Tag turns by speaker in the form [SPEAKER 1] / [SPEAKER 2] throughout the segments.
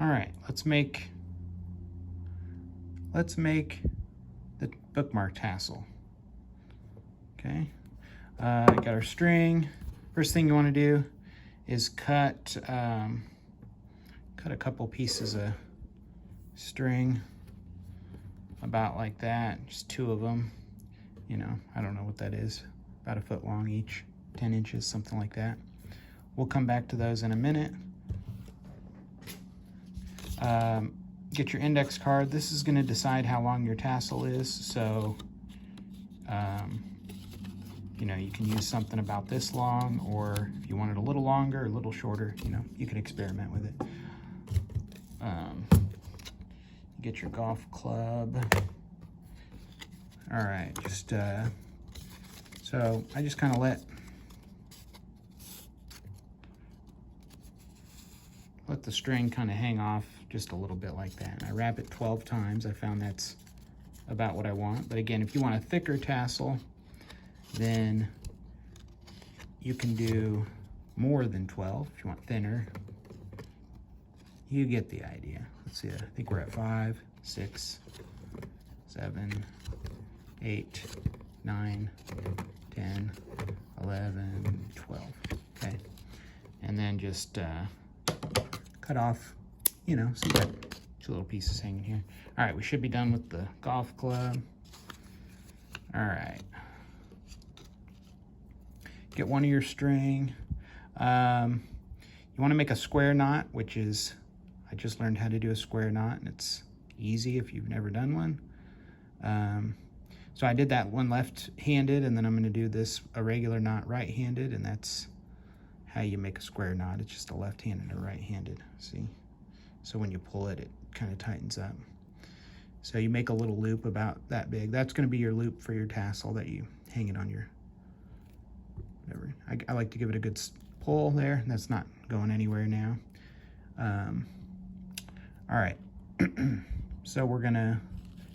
[SPEAKER 1] All right, let's make the bookmark tassel. Okay, got our string. First thing you want to do is cut a couple pieces of string, about like that, just 2 of them. You know, I don't know what that is, about 1 foot long each, 10 inches, something like that. We'll come back to those in a minute. Get your index card. This is going to decide how long your tassel is, so you know, you can use something about this long, or if you want it a little longer or a little shorter, you know, you can experiment with it. Get your golf club. All right, just so I just kind of let the string kind of hang off just a little bit like that. And I wrap it 12 times. I found that's about what I want. But again, if you want a thicker tassel, then you can do more than 12. If you want thinner, you get the idea. Let's see, I think we're at 5, 6, 7, 8, 9, 10, 11, 12. Okay, and then just cut off, you know, so you got 2 little pieces hanging here. All right, we should be done with the golf club. All right. Get one of your string. You want to make a square knot, which is, I just learned how to do a square knot, and it's easy if you've never done one. So I did that one left-handed, and then I'm going to do this, a regular knot right-handed, and that's how you make a square knot. It's just a left-handed and a right-handed, see? So when you pull it, it kind of tightens up. So you make a little loop about that big. That's going to be your loop for your tassel that you hang it on your, whatever. I like to give it a good pull there. That's not going anywhere now. All right, so we're gonna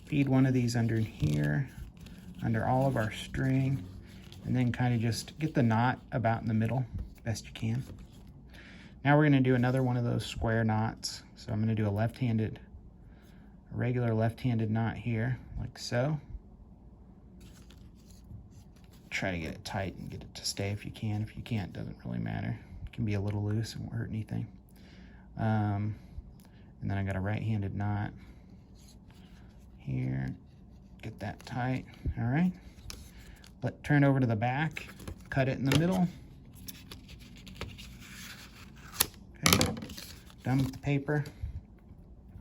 [SPEAKER 1] feed one of these under here, under all of our string, and then kind of just get the knot about in the middle, best you can. Now we're gonna do another one of those square knots. So I'm gonna do a regular left-handed knot here, like so. Try to get it tight and get it to stay if you can. If you can't, it doesn't really matter. It can be a little loose, it won't hurt anything. And then I got a right-handed knot here. Get that tight, all right. Turn over to the back, cut it in the middle. Okay, done with the paper.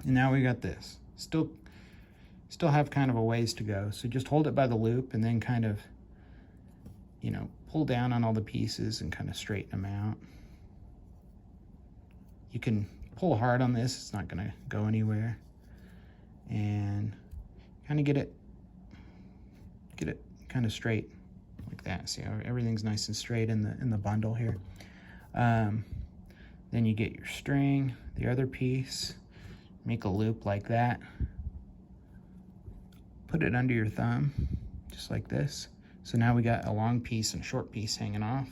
[SPEAKER 1] And now we got this. Still have kind of a ways to go. So just hold it by the loop and then kind of, you know, pull down on all the pieces and kind of straighten them out. You can pull hard on this, it's not gonna go anywhere. And kind of get it kind of straight like that. See how everything's nice and straight in the bundle here. Then you get your string, the other piece, make a loop like that. Put it under your thumb, just like this. So now we got a long piece and a short piece hanging off.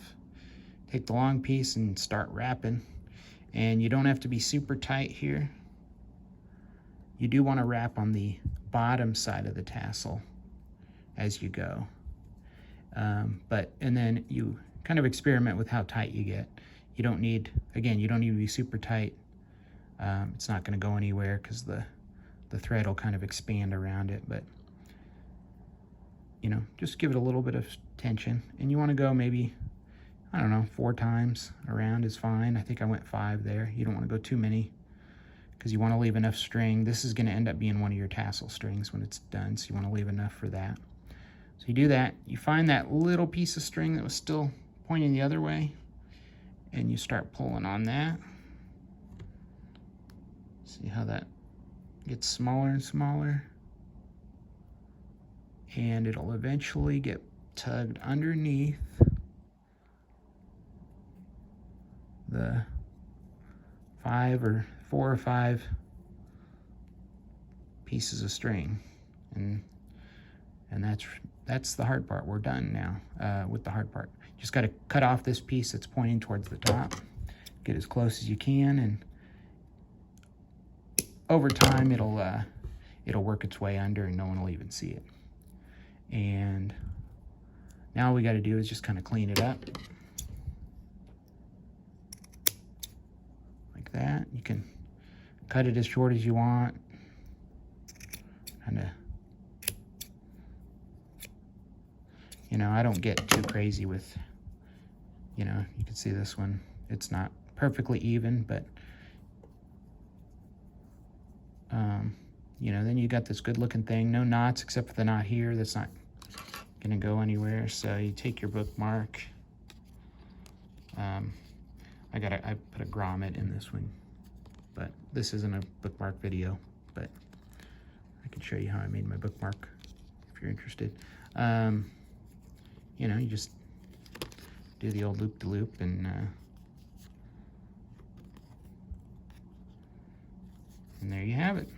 [SPEAKER 1] Take the long piece and start wrapping. And you don't have to be super tight here. You do want to wrap on the bottom side of the tassel as you go. And then you kind of experiment with how tight you get. You don't need, again, you don't need to be super tight. It's not going to go anywhere because the thread will kind of expand around it, but you know, just give it a little bit of tension. And you want to go maybe, I don't know, 4 times around is fine. I think I went 5 there. You don't want to go too many because you want to leave enough string. This is going to end up being one of your tassel strings when it's done, so you want to leave enough for that. So you do that. You find that little piece of string that was still pointing the other way, and you start pulling on that. See how that gets smaller and smaller? And it'll eventually get tugged underneath the 4 or 5 pieces of string, and that's the hard part. We're done now with the hard part. Just got to cut off this piece that's pointing towards the top. Get as close as you can, and over time it'll work its way under and no one will even see it. And now all we got to do is just kind of clean it up like that. You can cut it as short as you want. Kind of, you know, I don't get too crazy with, you know, you can see this one. It's not perfectly even, but, you know, then you got this good looking thing. No knots except for the knot here. That's not gonna go anywhere. So you take your bookmark. I put a grommet in this one, but this isn't a bookmark video, but I can show you how I made my bookmark if you're interested. You know, you just do the old loop-de-loop and there you have it.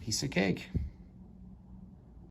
[SPEAKER 1] Piece of cake.